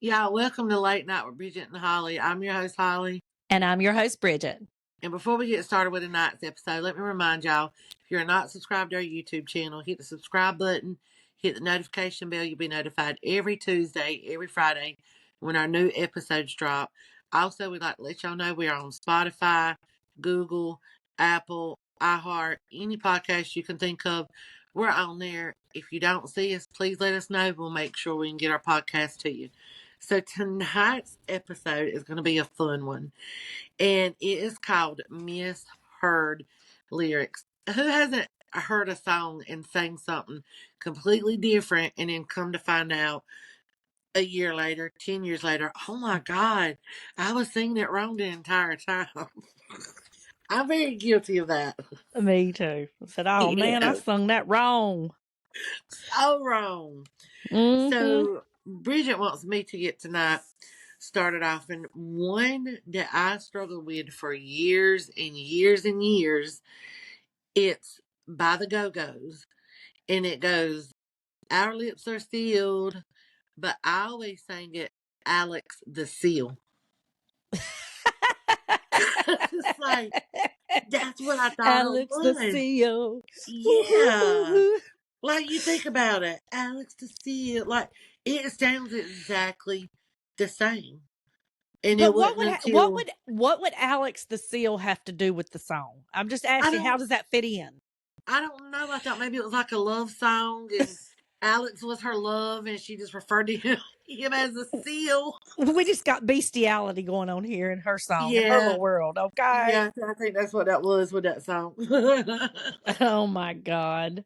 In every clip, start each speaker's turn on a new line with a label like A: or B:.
A: Yeah, welcome to Late Night with Bridget and Holly. I'm your host, Holly.
B: And I'm your host, Bridget.
A: And before we get started with tonight's episode, let me remind y'all, if you're not subscribed to our YouTube channel, hit the subscribe button, hit the notification bell. You'll be notified every Tuesday, every Friday when our new episodes drop. Also, we'd like to let y'all know we are on Spotify, Google, Apple, iHeart, any podcast you can think of. We're on there. If you don't see us, please let us know. We'll make sure we can get our podcast to you. So tonight's episode is going to be a fun one, and it is called Misheard Lyrics. Who hasn't heard a song and sang something completely different and then come to find out a year later, 10 years later, oh my God, I was singing it wrong the entire time? I'm very guilty of that.
B: Me too. I said, oh man, I
A: Yeah,
B: sung that wrong.
A: so wrong.
B: Mm-hmm.
A: So Bridget wants me to get tonight started off in one that I struggled with for years and years and years. It's by the Go-Go's, and it goes, "Our lips are sealed," but I always sang it, "Alex the Seal." It's like, that's what I thought it
B: Alex the
A: was.
B: CEO.
A: Yeah. Like, you think about it, Alex the Seal. Like, it sounds exactly the same. And it
B: But what
A: wasn't
B: would what
A: until,
B: would what would Alex the Seal have to do with the song? I'm just
A: I
B: asking, how
A: don't
B: does that fit in?
A: I don't know. I thought maybe it was like a love song, and Alex was her love, and she just referred to him as a seal.
B: We just got bestiality going on here in her song, in her
A: Yeah,
B: little world, okay?
A: yeah. I think that's what that was with that song.
B: Oh my God.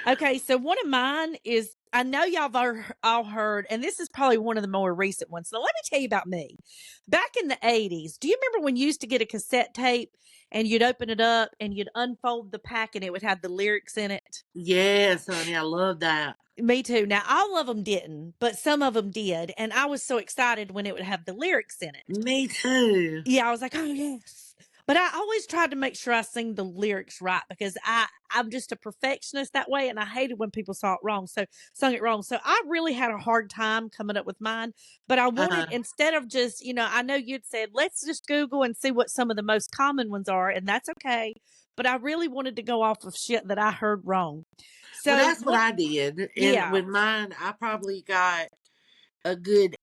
B: Okay, so one of mine is, I know y'all have all heard, and this is probably one of the more recent ones. So let me tell you about me. Back in the 80s, do you remember when you used to get a cassette tape and you'd open it up and you'd unfold the pack and it would have the lyrics in it?
A: Yes, honey, I love that.
B: Me too. Now, all of them didn't, but some of them did. And I was so excited when it would have the lyrics in it.
A: Me too.
B: Yeah, I was like, oh yes. But I always tried to make sure I sing the lyrics right because I'm just a perfectionist that way, and I hated when people saw it wrong, so sung it wrong. So I really had a hard time coming up with mine. But I wanted,
A: Uh,
B: instead of just, I know you'd said let's just Google and see what some of the most common ones are, and that's okay. But I really wanted to go off of shit that I heard wrong.
A: well,
B: So
A: that's what
B: what?
A: I did, and
B: Yeah.
A: with mine, I probably got a good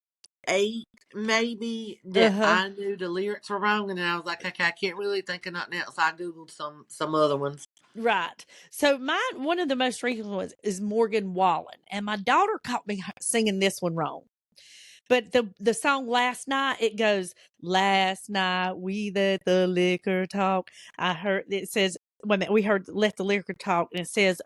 A: 8, maybe,
B: Uh
A: that
B: huh.
A: I knew the lyrics were wrong, and then I was like, okay, I can't really think of nothing else. I googled some other ones.
B: Right. So one of the most recent ones is Morgan Wallen, and my daughter caught me singing this one wrong. But the song Last Night, it goes, last night we let the liquor talk. I heard it says, wait a minute, we heard let the liquor talk, and it says,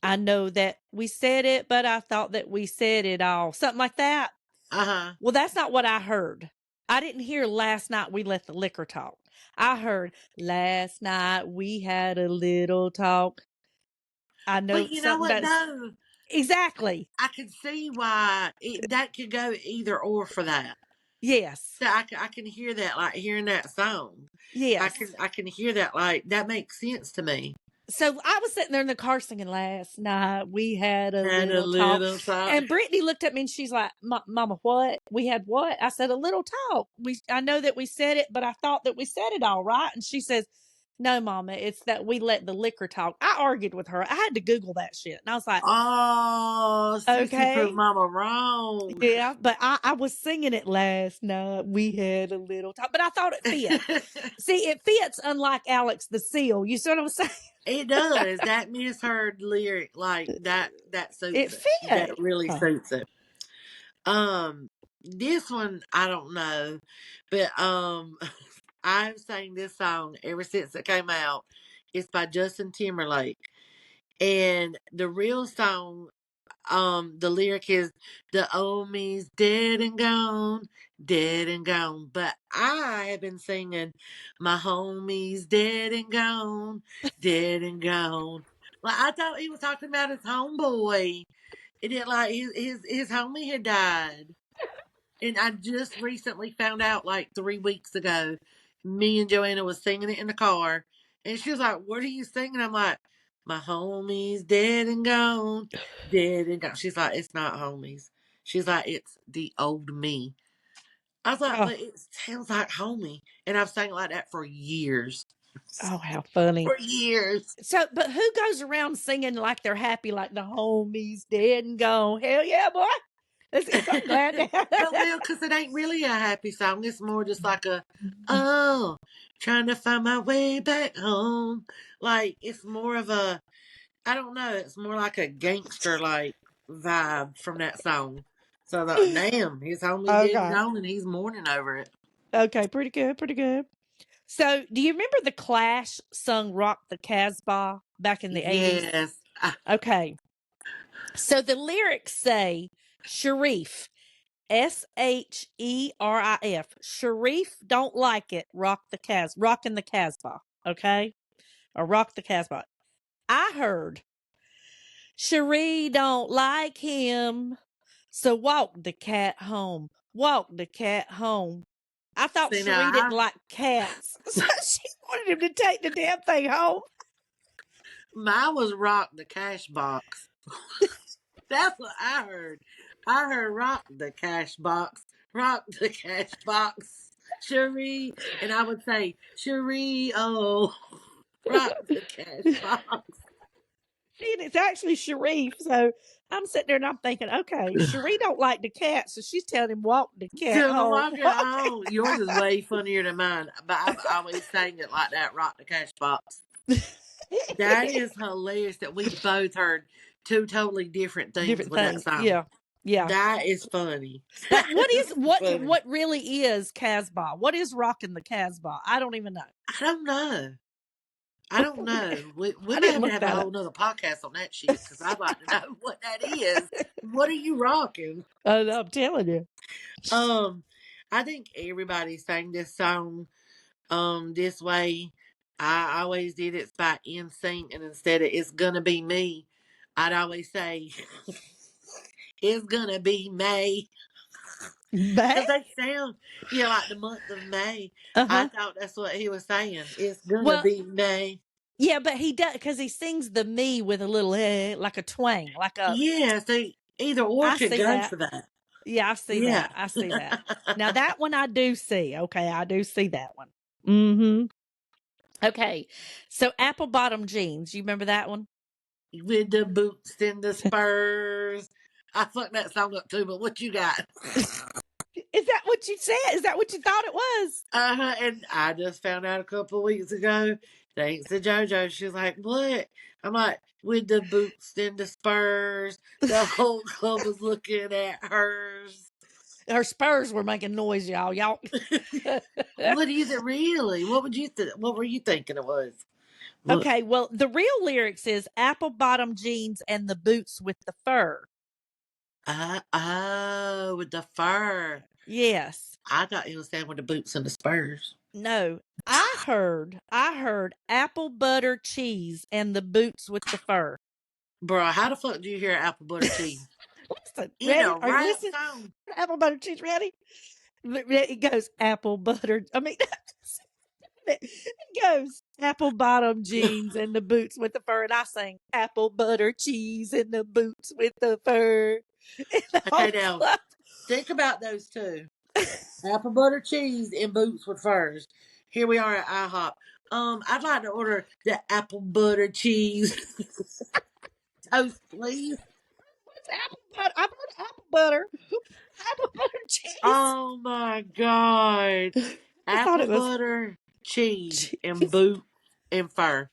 B: I know that we said it, but I thought that we said it all. Something like that.
A: Uh-huh.
B: Well, that's not what I heard. I didn't hear last night we let the liquor talk. I heard last night we had a little talk. I know
A: But you know
B: something
A: what,
B: about
A: though?
B: exactly.
A: I could see why that could go either or for that.
B: Yes.
A: So I can hear that, like hearing that song.
B: Yes.
A: I can hear that, like that makes sense to me.
B: So I was sitting there in the car singing last night. We had a
A: Had a
B: little talk.
A: little talk.
B: And Brittany looked at me and she's like, Mama, what? We had what? I said, a little talk. I know that we said it, but I thought that we said it all right. And she says, no, Mama, it's that we let the liquor talk. I argued with her. I had to Google that shit. And I was like,
A: Oh, Sissy proved
B: okay.
A: Mama wrong.
B: Yeah, but I was singing it last night. We had a little talk, but I thought it fit. See, it fits, unlike Alex the Seal. You see what I'm saying?
A: It does. That misheard lyric, like that
B: It
A: suits it. That
B: fit.
A: really suits it. This one I don't know, but I've sang this song ever since it came out. It's by Justin Timberlake. And the real song, the lyric is, the old me's dead and gone, dead and gone. But I have been singing, my homie's dead and gone, dead and gone. Like, I thought he was talking about his homeboy. And it, like, his homie had died. And I just recently found out, like 3 weeks ago. Me and Joanna was singing it in the car, and she was like, "What are you singing?" I'm like, "My homie's dead and gone, dead and gone." She's like, "It's not homies." She's like, it's the old me. I was like,
B: Oh,
A: but it sounds like homie. And I've sang like that for years.
B: oh, how funny.
A: For years.
B: So, but who goes around singing like they're happy, like the homie's dead and gone? Hell yeah, boy. I'm glad
A: But
B: that.
A: well, because it ain't really a happy song. It's more just like a, oh, trying to find my way back home. Like, it's more of a, I don't know, it's more like a gangster like vibe from that song. So the damn, his homie's dead and
B: Okay.
A: gone and he's mourning over it.
B: Okay. Pretty good. Pretty good. So, do you remember the Clash sung Rock the Casbah back in the 80s?
A: Yes.
B: Okay. So the lyrics say Sharif, Sherif. Sharif don't like it. Rocking the Casbah. Okay? Or rock the Casbah. I heard Cherie don't like him. So walk the cat home. Walk the cat home. I thought
A: See now,
B: Cherie didn't like cats. So she wanted him to take the damn thing home.
A: mine was rock the cash box. That's what I heard. I heard rock the cash box, rock the cash box, Cherie, and I would say Cherie, oh, rock the cash box.
B: And it's actually Sharif. So I'm sitting there and I'm thinking, okay, Cherie don't like the cat, so she's telling him walk the cat
A: To
B: home.
A: walk it home. Yours is way funnier than mine, but I've always sang it like that, rock the cash box. That is hilarious that we both heard two totally different things
B: Different
A: with that
B: things.
A: song.
B: Yeah. Yeah.
A: That is funny.
B: But
A: That is funny.
B: what really is Casbah? What is rocking the Casbah? I don't even know.
A: I don't know. I don't know. We
B: I
A: may
B: didn't
A: have to
B: look
A: have a
B: that
A: whole
B: up.
A: nother podcast on that shit because I'd like to know what that is. What are you rocking?
B: I'm telling you.
A: Um, I think everybody sang this song this way. I always did it by NSYNC, and instead of "It's Gonna Be Me," I'd always say "It's Gonna Be May"
B: May?
A: because they sound like the month of May. I
B: Uh-huh.
A: thought that's what he was saying. It's gonna
B: Well,
A: be May.
B: yeah, but he does because he sings the me with a little like a twang, like a
A: Yeah, so either or
B: I
A: could
B: see
A: go
B: that.
A: for that.
B: Yeah, I see
A: Yeah.
B: that. I see that. Now that one I do see. Okay, I do see that one. Mm-hmm. Okay. So apple bottom jeans. You remember that one?
A: With the boots and the spurs. I fucked that song up too, but what you got?
B: Is that what you said? Is that what you thought it was?
A: And I just found out a couple of weeks ago, thanks to JoJo, she's like, what? I'm like, with the boots and the spurs. The whole club was looking at hers.
B: Her spurs were making noise, y'all. Y'all.
A: What is it really? What would you what were you thinking it was? What?
B: Okay, well, the real lyrics is apple bottom jeans and the boots with the fur.
A: Oh, with the fur.
B: Yes.
A: I thought he was saying with the boots and the spurs.
B: No. I heard apple butter cheese and the boots with the fur.
A: Bro, how the fuck do you hear apple butter cheese?
B: Listen,
A: In
B: ready?
A: a
B: Are you
A: rap
B: listening?
A: song?
B: Apple butter cheese, ready? It goes apple butter. I mean, it goes apple bottom jeans and the boots with the fur, and I sing apple butter cheese and the boots with the fur. And the
A: Okay,
B: whole
A: now
B: club.
A: think about those two. Apple butter cheese and boots with furs. Here we are at IHOP. I'd like to order the apple butter cheese toast, please.
B: What's apple butter? I bought apple butter. Apple butter cheese.
A: Oh my god.
B: I thought
A: Apple
B: it was
A: butter, cheese, and
B: cheese.
A: boot and fur.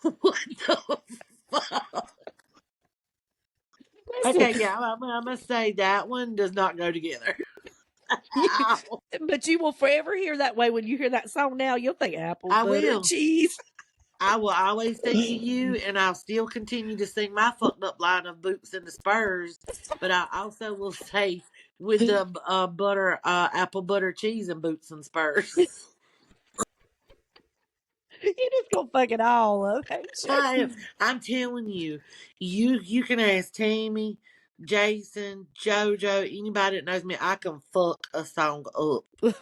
A: What the fuck?
B: Listen,
A: Okay, yeah, I'm gonna say that one does not go together.
B: you,
A: Ow.
B: but you will forever hear that way when you hear that song now. You'll think apple
A: I
B: butter
A: will.
B: cheese.
A: I will always think of you, and I'll still continue to sing my fucked up line of boots and the spurs. But I also will say with the apple butter cheese and boots and spurs.
B: You just gonna fuck it all up, ain't
A: I,
B: you?
A: I'm telling you, you can ask Tammy, Jason, JoJo, anybody that knows me. I can fuck a song up
B: Now,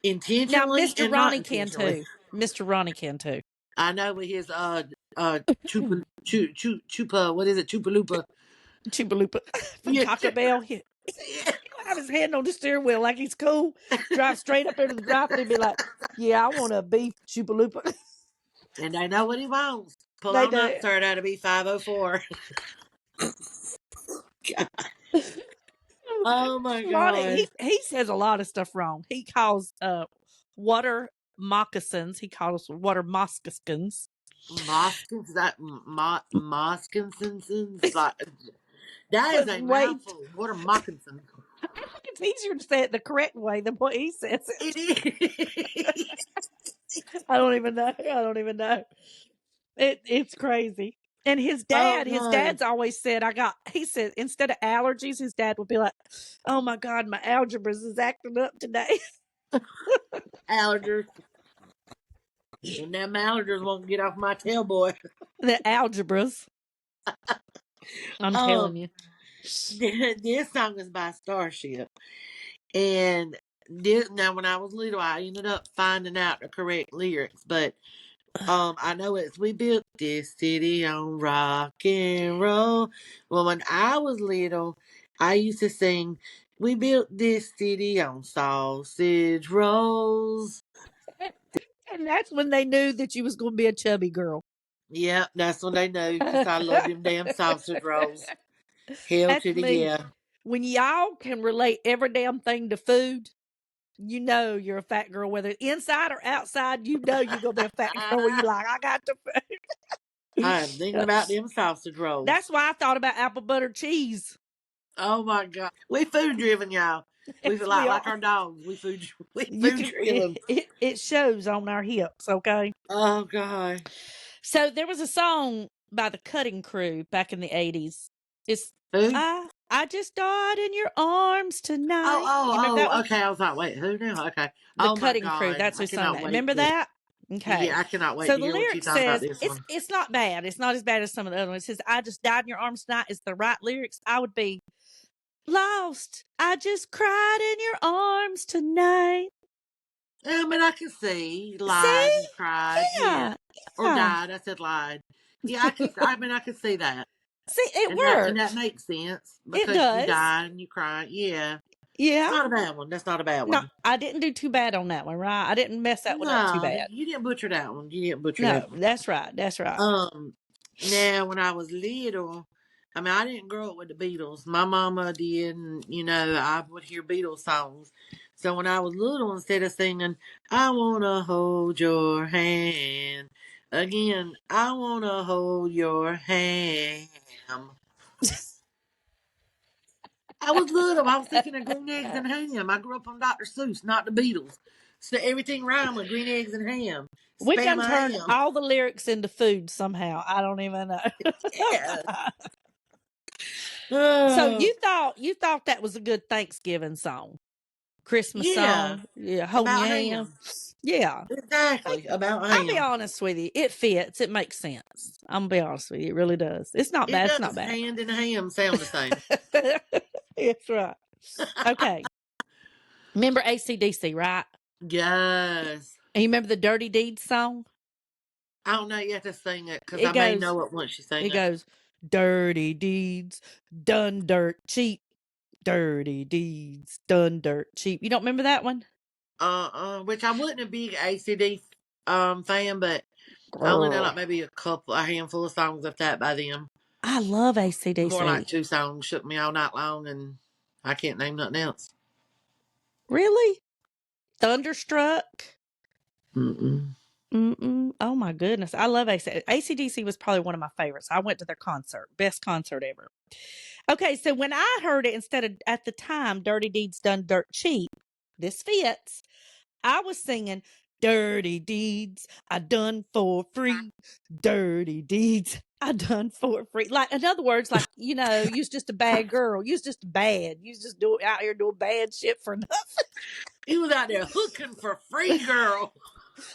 A: intentionally
B: Mr.
A: and not
B: Ronnie can
A: intentionally.
B: too. Mr. Ronnie can too.
A: I know with his chupa chupa what is it, chupa lupa.
B: Chupa Lupa from
A: Yeah,
B: Taco Bell. Yeah. He'll have his hand on the steering wheel like he's cool. Drive straight up there to the drive-thru and be like, "Yeah, I want a beef chupalupa."
A: And they know what he wants. Pull
B: They
A: on up,
B: do.
A: sir. That'll be 504. Oh my
B: Lonnie,
A: god.
B: he says a lot of stuff wrong. He calls water moccasins. He calls water moccasins.
A: Moskins that Moskinsons like that is
B: But
A: a
B: wait,
A: mouthful. What a moccasin.
B: I think it's easier to say it the correct way than what he says it.
A: It is.
B: I don't even know. I don't even know. It's crazy. And
A: Oh
B: his
A: god.
B: dad's always said, he said, instead of allergies, his dad would be like, "Oh my God, my algebras is acting up today."
A: Allergies. And them allergies won't get off my tail, boy.
B: The algebras. I'm telling
A: Um,
B: you.
A: this song is by Starship. And this, now when I was little I ended up finding out the correct lyrics, but I know it's "We built this city on rock and roll." Well, when I was little, I used to sing, "We built this city on sausage rolls."
B: And that's when they knew that you was going to be a chubby girl.
A: Yep, that's when they knew, because I love them damn sausage rolls. Hell
B: That's
A: to the
B: me.
A: yeah.
B: When y'all can relate every damn thing to food, you know you're a fat girl, whether inside or outside. You know you're gonna be a fat girl when you like, I got the food.
A: I am thinking about them sausage rolls.
B: That's why I thought about apple butter cheese.
A: Oh my god, we food driven, y'all. We
B: Yes,
A: feel
B: we
A: like
B: are.
A: our dogs. We
B: You
A: food
B: can
A: driven.
B: it shows on our hips, okay?
A: Oh god.
B: So there was a song by the Cutting Crew back in the 80s. It's
A: Who?
B: I just died in your arms
A: Oh,
B: tonight. You remember
A: oh,
B: that
A: oh,
B: one?
A: okay. I was like, wait, who now? Okay.
B: The
A: Oh my
B: Cutting Crew,
A: God.
B: that's
A: I
B: who sung
A: cannot
B: that.
A: wait
B: Remember
A: to,
B: that? Okay.
A: yeah, I cannot wait
B: So
A: to
B: the
A: hear what you
B: lyric
A: thought about
B: says
A: this one.
B: it's not bad. It's not as bad as some of the other ones. It says, "I just died in your arms tonight" is the right lyrics. I would be lost. I just cried in your arms tonight.
A: I mean, I can see lied
B: See?
A: and cried. Yeah.
B: Yeah.
A: Or
B: Yeah.
A: died. I said lied. Yeah, I mean, I can see that.
B: See, it
A: And that
B: works.
A: makes sense
B: It
A: because you
B: does.
A: die and you cry. Yeah. It's
B: Yeah.
A: not a bad one. That's not a bad
B: No,
A: one.
B: I didn't do too bad on that one, right? I didn't mess that one up too
A: No,
B: bad.
A: you didn't butcher that one. You didn't butcher
B: No,
A: that one.
B: that's right. That's right.
A: Now when I was little, I mean, I didn't grow up with the Beatles. My mama did, and I would hear Beatles songs. So when I was little, instead of singing, "I wanna hold your hand," again, "I wanna hold your hand." I was little. I was thinking of green eggs and ham. I grew up on Dr. Seuss, not the Beatles. So everything rhymed with green eggs and ham.
B: We
A: Spam
B: done
A: a
B: turned
A: ham.
B: all the lyrics into food somehow. I don't even know.
A: Yeah.
B: So
A: Oh,
B: you thought that was a good Thanksgiving song, Christmas
A: yeah.
B: song, yeah, holding your
A: About
B: hand,
A: ham.
B: yeah.
A: Exactly. About
B: I'll be
A: ham.
B: honest with you, it fits, it makes sense. I'm gonna be honest with you, it really does. It's not
A: It
B: bad. It's not
A: does.
B: bad.
A: Hand and ham sound the same.
B: That's right. Okay. Remember ACDC, right?
A: Yes.
B: And you remember the Dirty Deeds song?
A: I don't know. You have to sing it because
B: It
A: I may
B: goes,
A: know it once you sing
B: it
A: it.
B: goes, dirty deeds, done dirt cheap. Dirty deeds, done dirt cheap. You don't remember that one?
A: Which I wasn't a big ACD fan, but I only know
B: Girl.
A: like maybe a handful of songs of that by them.
B: I love
A: More like
B: ACDC.
A: 2 songs, "Shook Me All Night Long," and I can't name nothing else.
B: Really? Thunderstruck?
A: Mm-mm.
B: Mm-mm. Oh my goodness. I love AC. ACDC was probably one of my favorites. I went to their concert. Best concert ever. Okay, so when I heard it instead of at the time, Dirty Deeds Done Dirt Cheap, this fits. I was singing Dirty Deeds I done for free. Dirty deeds I done for free. Like in other words, like, you was just a bad girl. You was just bad. You was just out here doing bad shit for nothing.
A: He was out there hooking for free, girl.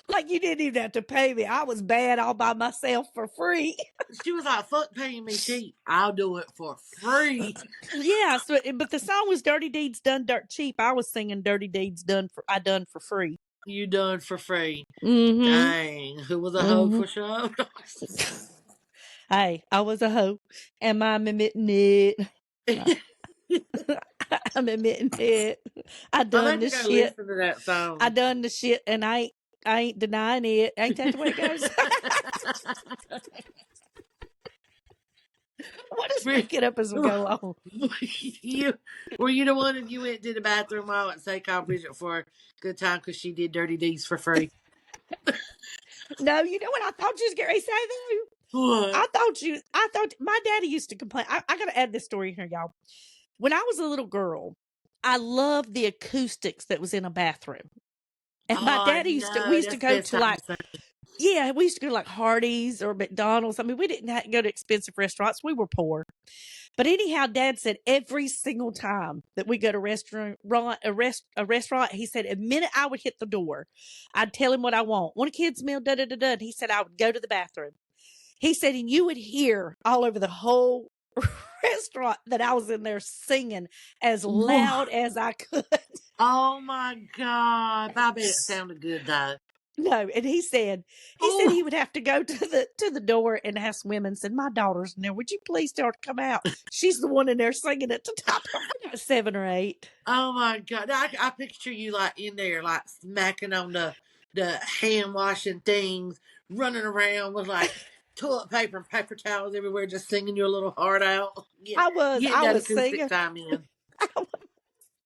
B: Like you didn't even have to pay me. I was bad all by myself for free.
A: She was like, "Fuck paying me cheap. I'll do it for free."
B: Yeah, but the song was Dirty Deeds Done Dirt Cheap. I was singing Dirty Deeds I done for free.
A: You done for free.
B: Mm-hmm.
A: Dang, who was a hoe
B: Mm-hmm.
A: for sure?
B: Hey, I was a hoe. Am I admitting it? I'm admitting it. I
A: I'll
B: done
A: have
B: the
A: to go
B: shit.
A: listen to that
B: I
A: song.
B: done the shit, and I ain't denying it. Ain't that the way it goes? We'll just make it up as we go along.
A: you were you the one that you went to the bathroom while at say call Bridget for a good time because she did dirty deeds for free?
B: No, you know what I thought you was getting ready to say though?
A: What?
B: I thought my daddy used to complain. I gotta add this story here, y'all. When I was a little girl, I loved the acoustics that was in a bathroom. And
A: Oh,
B: my
A: I
B: daddy we
A: know.
B: used to
A: That's
B: go
A: best
B: to
A: time
B: like,
A: to say.
B: yeah, we used to go to like Hardee's or McDonald's. I mean, we didn't have to go to expensive restaurants. We were poor. But anyhow, Dad said every single time that we go to a restaurant, he said the minute I would hit the door, I'd tell him what I want. Want a kid's meal, da da da da. And he said I would go to the bathroom. He said, and you would hear all over the whole restaurant that I was in there singing as loud as I could.
A: Oh my God! I bet it sounded good though.
B: No, and he said
A: Oh,
B: he would have to go to the door and ask women, said, my daughter's in there. Would you please tell her to come out? She's the one in there singing at the top. I got 7 or 8.
A: oh my God! I picture you like in there, like smacking on the hand washing things, running around with like toilet paper and paper towels everywhere, just singing your little heart out. Getting
B: I
A: that
B: was
A: acoustic
B: singing.
A: time in.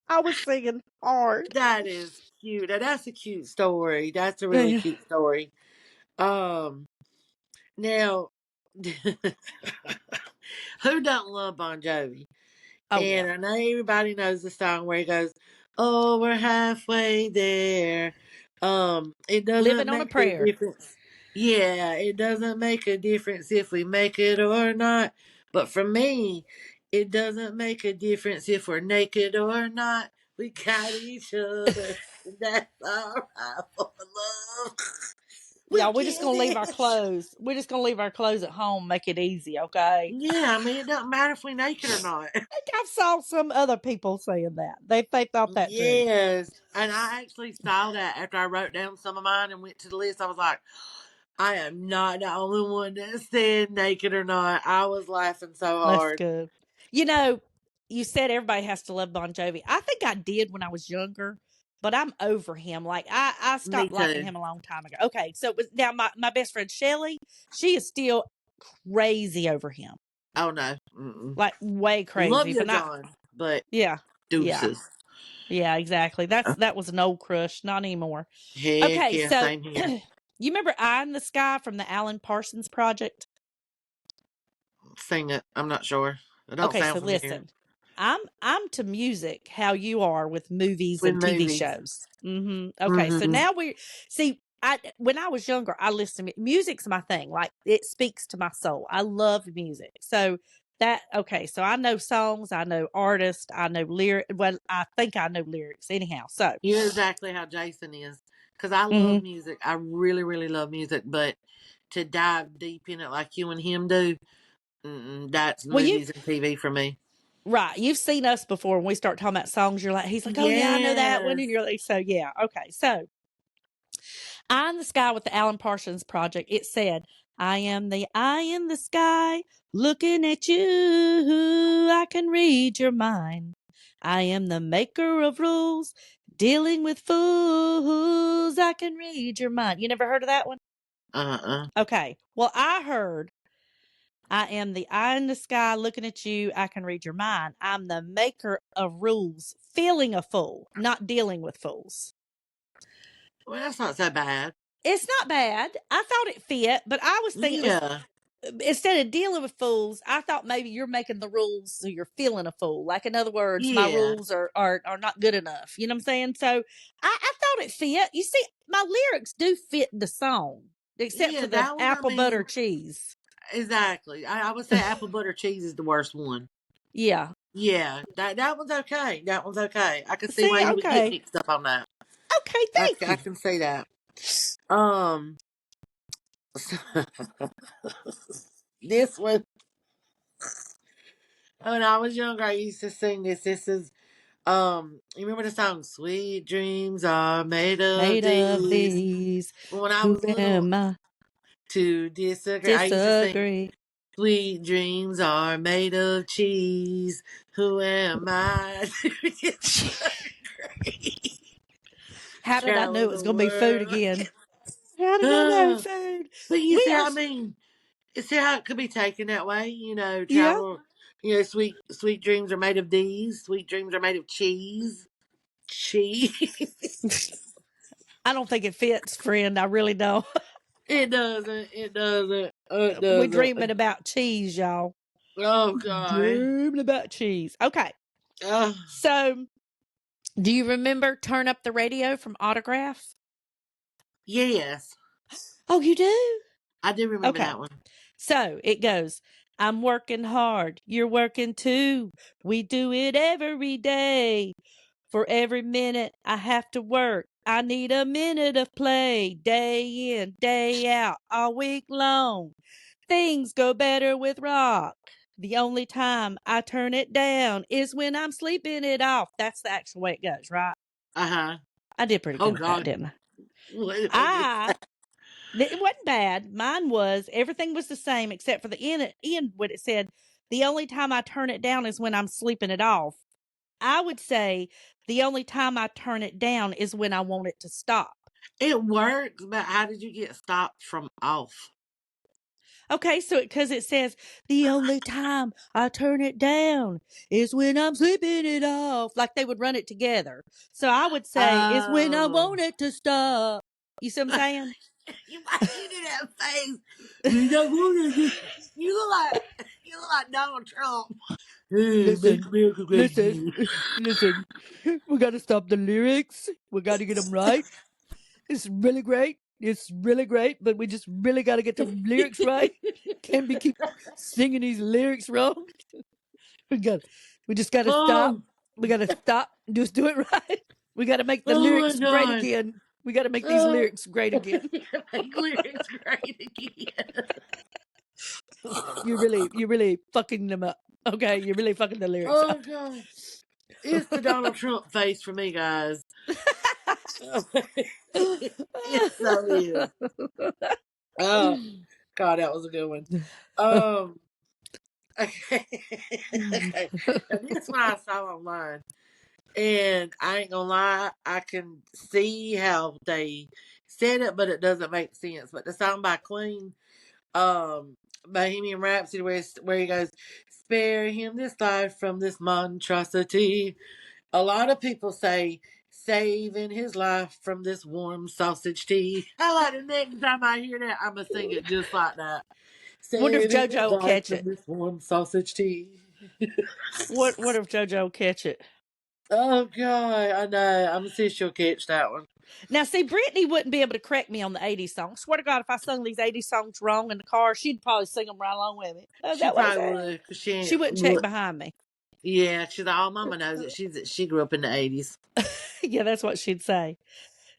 B: I was singing hard.
A: That is cute. Now, that's a cute story. That's a really
B: Yeah.
A: cute story. Um, now, who don't love Bon Jovi?
B: Oh yeah.
A: And I know everybody knows the song where he goes, "Oh, we're halfway there." It doesn't
B: Living on a
A: make a
B: prayer.
A: difference. Yeah, it doesn't make a difference if we make it or not. But for me, it doesn't make a difference if we're naked or not. We got each other. That's all right for love. We
B: Y'all, we're just
A: get
B: gonna leave our
A: it.
B: clothes. We're just gonna leave our clothes at home, make it easy, okay?
A: Yeah, I mean, it doesn't matter if we're naked or not.
B: I think I've saw some other people saying that. They thought that too.
A: Yes. And I actually saw that after I wrote down some of mine and went to the list. I was like, I am not the only one that said naked or not. I was laughing so
B: That's
A: hard.
B: good. You know, you said everybody has to love Bon Jovi. I think I did when I was younger, but I'm over him. Like I
A: Me
B: stopped liking
A: too.
B: him a long time ago. Okay, so it was now my best friend Shelly, she is still crazy over him.
A: Oh no. Mm-mm.
B: Like way
A: Love
B: crazy.
A: you,
B: But not
A: John, but
B: yeah. Yeah.
A: deuces.
B: Yeah, exactly. That was an old crush, not anymore.
A: Heck
B: Okay,
A: yeah,
B: so
A: same here.
B: you remember Eye in the Sky from the Alan Parsons Project?
A: Sing it. I'm not sure. It don't
B: Okay, so
A: sound familiar.
B: listen. I'm to music how you are with movies
A: With
B: and TV
A: movies.
B: shows. Okay, so
A: Mm-hmm.
B: now we see I when I was younger, I listened to music's my thing. Like it speaks to my soul. I love music. So that okay, so I know songs, I know artists, I know lyric. Well, I think I know lyrics anyhow. So,
A: You're exactly how Jason is. Because I love
B: mhm.
A: music. I really, really love music. But to dive deep in it like you and him do, that's
B: Well, you
A: movies and TV for me.
B: right, you've seen us before when we start talking about songs. You're like, he's like, oh yeah, I know that one,
A: Yes.
B: and you're like, so yeah, okay, so Eye in the Sky with the Alan Parsons Project. It said, I am the eye in the sky, looking at you. I can read your mind. I am the maker of rules, dealing with fools. I can read your mind. You never heard of that one?
A: Uh-uh.
B: Okay. Well, I heard, I am the eye in the sky, looking at you. I can read your mind. I'm the maker of rules, feeling a fool, not dealing with fools.
A: Well, that's not so bad.
B: It's not bad. I thought it fit, but I was thinking it was
A: Yeah.
B: instead of dealing with fools, I thought maybe you're making the rules so you're feeling a fool. Like in other words, my
A: Yeah.
B: rules are not good enough. You know what I'm saying? So I thought it fit. You see, my lyrics do fit the song, except
A: Yeah,
B: for the
A: that one, I
B: apple butter
A: mean,
B: cheese.
A: exactly. I would say apple butter cheese is the worst one.
B: Yeah.
A: Yeah, that one's okay. That one's okay. I can see why
B: See,
A: you would get
B: okay.
A: mixed up on that.
B: Okay, thank
A: I
B: you.
A: can see that. Um, this one, when I was younger, I used to sing this. This is you remember the song "Sweet Dreams Are Made of
B: Made of
A: These"?
B: these.
A: When I
B: Who
A: was little,
B: am I?
A: to disagree, I used to sing.
B: Disagree.
A: Sweet dreams are made of cheese. Who am I to disagree?
B: How did I know
A: Travel
B: it was
A: the
B: going to be food
A: world.
B: again? How did I know food?
A: But you
B: We
A: see,
B: are,
A: I mean, you see how it could be taken that way.
B: yeah.
A: Travel. Sweet dreams are made of these. Sweet dreams are made of cheese. Cheese.
B: I don't think it fits, friend. I really don't.
A: It doesn't. It doesn't. It
B: We're
A: doesn't.
B: dreaming about cheese, y'all.
A: Oh God.
B: Dreaming about cheese. Okay.
A: Oh
B: So, do you remember Turn Up the Radio from Autograph?
A: yes,
B: Oh, you do?
A: I do remember
B: Okay.
A: that one.
B: So it goes, I'm working hard. You're working too. We do it every day. For every minute I have to work, I need a minute of play. Day in, day out, all week long. Things go better with rock. The only time I turn it down is when I'm sleeping it off. That's the actual way it goes, right?
A: Uh huh.
B: I did pretty
A: Oh
B: good with that,
A: God.
B: didn't
A: What did I just
B: I? It wasn't bad. Mine was everything was the same except for the end what it said. The only time I turn it down is when I'm sleeping it off. I would say the only time I turn it down is when I want it to stop.
A: It works, but how did you get stopped from off?
B: Okay, so because it says the only time I turn it down is when I'm sleeping it off, like they would run it together. So I would say is when I
A: Oh.
B: want it to stop. You see what I'm saying?
A: Why you do that face? We don't want to. You look like Donald Trump. Hey, make
B: Listen,
A: America great
B: listen,
A: again.
B: listen. We got to stop the lyrics. We got to get them right. It's really great. It's really great, but we just really got to get the lyrics right. Can't be keep singing these lyrics wrong. We got. We just got to stop.
A: Oh,
B: We got to stop. Just do it right. We got to make the
A: oh my
B: lyrics great
A: God.
B: again. We got to make these
A: Oh,
B: lyrics great again.
A: make lyrics great again.
B: You're really fucking them up. Okay, you're really fucking the lyrics
A: Oh
B: up.
A: God. It's the Donald Trump face for me, guys. It so is. Oh God, that was a good one. Um, okay. Okay. Now, this one I saw online, and I ain't gonna lie, I can see how they said it, but it doesn't make sense. But the song by Queen, Bohemian Rhapsody, where he goes, "Spare him this life from this monstrosity." A lot of people say, "Saving his life from this warm sausage tea." I like the next time I hear that, I'm gonna sing it just like that.
B: Wonder if
A: Saving his
B: JoJo will
A: life
B: catch
A: from
B: it.
A: this warm sausage tea.
B: What if JoJo will catch it?
A: Oh God, I know. I'm gonna see if she'll catch that one.
B: Now, see, Brittany wouldn't be able to correct me on the 80s songs. Swear to God, if I sung these 80s songs wrong in the car, she'd probably sing them right along with me. Oh,
A: She
B: that was
A: probably
B: it.
A: would, cause she
B: She
A: ain't.
B: wouldn't check behind me.
A: Yeah, she's like, "Oh, Mama knows it. She grew up in the '80s."
B: Yeah, that's what she'd say.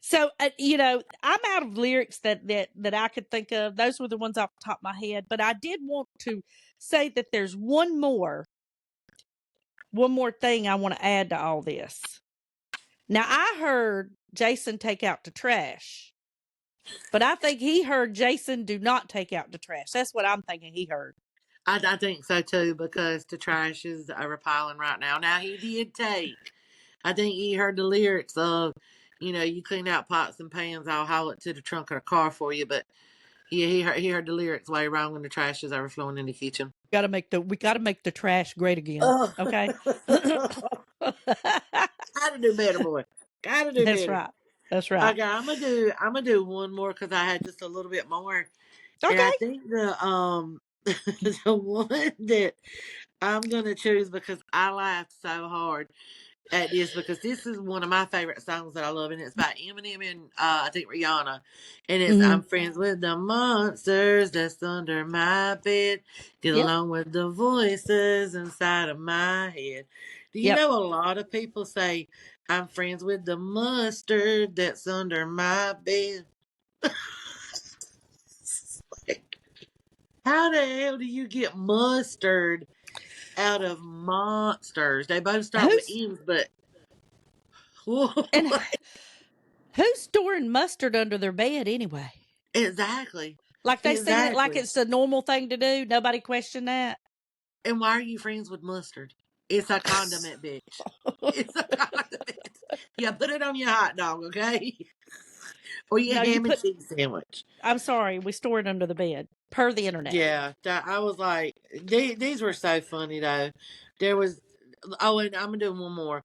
B: So, I'm out of lyrics that I could think of. Those were the ones off the top of my head. But I did want to say that there's one more thing I want to add to all this. Now, I heard Jason take out the trash, but I think he heard Jason do not take out the trash. That's what I'm thinking he heard.
A: I think so too, because the trash is repiling right now. Now he did take. I think he heard the lyrics of, you clean out pots and pans, I'll haul it to the trunk of the car for you. But yeah, he heard the lyrics way wrong when the trash is overflowing in the kitchen.
B: We gotta make the trash great again.
A: Oh.
B: Okay.
A: Gotta do better, boy. Gotta do
B: That's
A: better.
B: right. That's right.
A: Okay, I'm gonna do one more because I had just a little bit more, and I
B: Okay.
A: think the the one that I'm gonna choose because I laughed so hard at this because this is one of my favorite songs that I love, and it's by Eminem and I think Rihanna, and it's
B: Mm-hmm.
A: "I'm friends with the monsters that's under my bed, get
B: Yep.
A: along with the voices inside of my head." Do you
B: Yep.
A: know a lot of people say, "I'm friends with the mustard that's under my bed"? How the hell do you get mustard out of monsters? They both start with
B: Who's
A: M's, but
B: and who's storing mustard under their bed anyway?
A: exactly.
B: Like they seen it like
A: Exactly.
B: it's a normal thing to do. Nobody questioned that.
A: And why are you friends with mustard? It's a condiment, bitch. It's a condiment. Yeah, put it on your hot dog, okay? Or your
B: No, you
A: ham and
B: put.
A: cheese sandwich.
B: I'm sorry, we store it under the bed per the internet.
A: Yeah, I was like, these were so funny though. There was, oh, and I'm gonna do one more.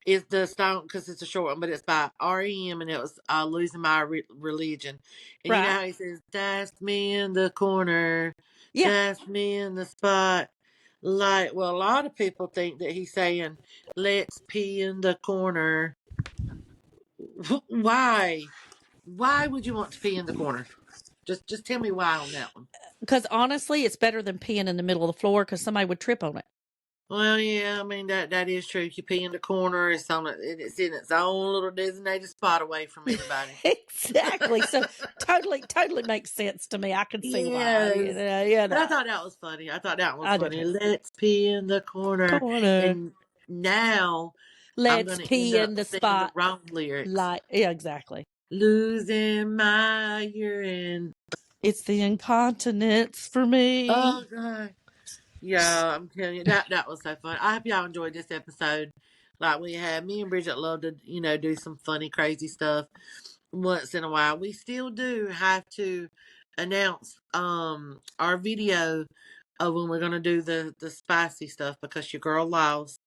A: It's the song because it's a short one, but it's by REM, and it was "Losing My Religion." And you know
B: Right?
A: how he says, "That's me in the corner,
B: Yeah,
A: that's me in the spot." Like, well, a lot of people think that he's saying, "Let's pee in the corner." Why? Why would you want to pee in the corner? Just tell me why on that one.
B: because honestly, it's better than peeing in the middle of the floor because somebody would trip on it.
A: Well, yeah, I mean that is true. You pee in the corner, it's in its own little designated spot away from everybody.
B: Exactly. So totally makes sense to me. I can see why.
A: Yes.
B: You
A: But I
B: know.
A: thought that was funny. I thought that was
B: I do
A: funny.
B: too.
A: Let's pee in the corner.
B: Corner.
A: And now I'm
B: Let's
A: gonna end
B: pee in
A: up
B: the
A: singing the
B: spot.
A: wrong lyrics.
B: Like, yeah, exactly.
A: Losing my urine.
B: It's the incontinence for me.
A: Oh god. Yeah, I'm telling you that was so fun. I hope y'all enjoyed this episode. Like we had, me and Bridget love to do some funny, crazy stuff once in a while. We still do have to announce our video of when we're gonna do the spicy stuff because your girl lost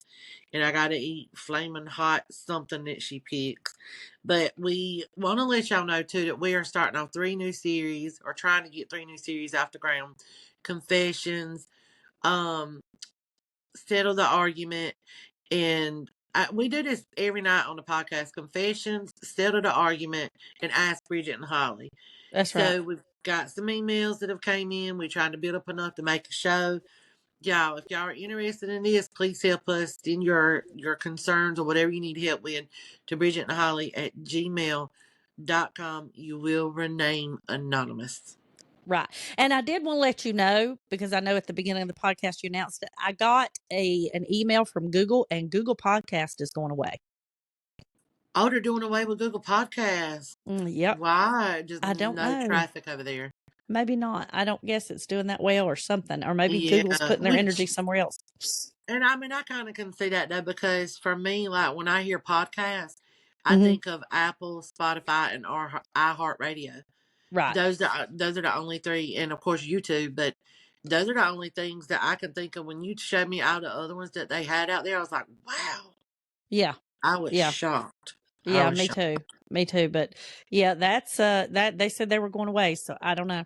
A: and I gotta eat flaming hot something that she picks. But we want to let y'all know too that we are starting off 3 new series or trying to get 3 new series off the ground. Confessions, um, settle the argument, and we do this every night on the podcast. Confessions, settle the argument, and ask Bridget and Holly.
B: That's right.
A: So we've got some emails that have came in. We're trying to build up enough to make a show. Y'all, if y'all are interested in this, please help us in your concerns or whatever you need help with to Bridget and Holly at gmail.com. You will remain anonymous.
B: Right. And I did want to let you know, because I know at the beginning of the podcast you announced it, I got an email from Google, and Google Podcast is going away.
A: Oh, they're doing away with Google Podcasts.
B: Yep.
A: Why? Just
B: I don't
A: no
B: know.
A: traffic over there.
B: Maybe not. I don't guess it's doing that well or something. Or maybe Google's
A: Yeah,
B: putting their energy somewhere else.
A: and I mean, I kind of can see that though, because for me, like when I hear podcasts, I
B: Hmm.
A: think of Apple, Spotify, and iHeartRadio.
B: Right.
A: Those are the only three, and of course YouTube. But those are the only things that I can think of. When you showed me all the other ones that they had out there, I was like, wow.
B: Yeah.
A: I was
B: Yeah.
A: shocked. I
B: Yeah.
A: was
B: Me
A: shocked.
B: too. Me too. But yeah, that they said they were going away. So I don't know.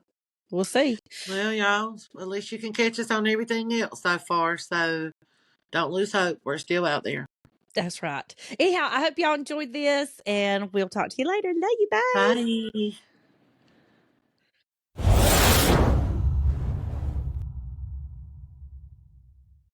B: We'll see.
A: Well, y'all, at least you can catch us on everything else so far. So don't lose hope. We're still out there.
B: That's right. Anyhow, I hope y'all enjoyed this, and we'll talk to you later. Love you. Bye.
A: Bye.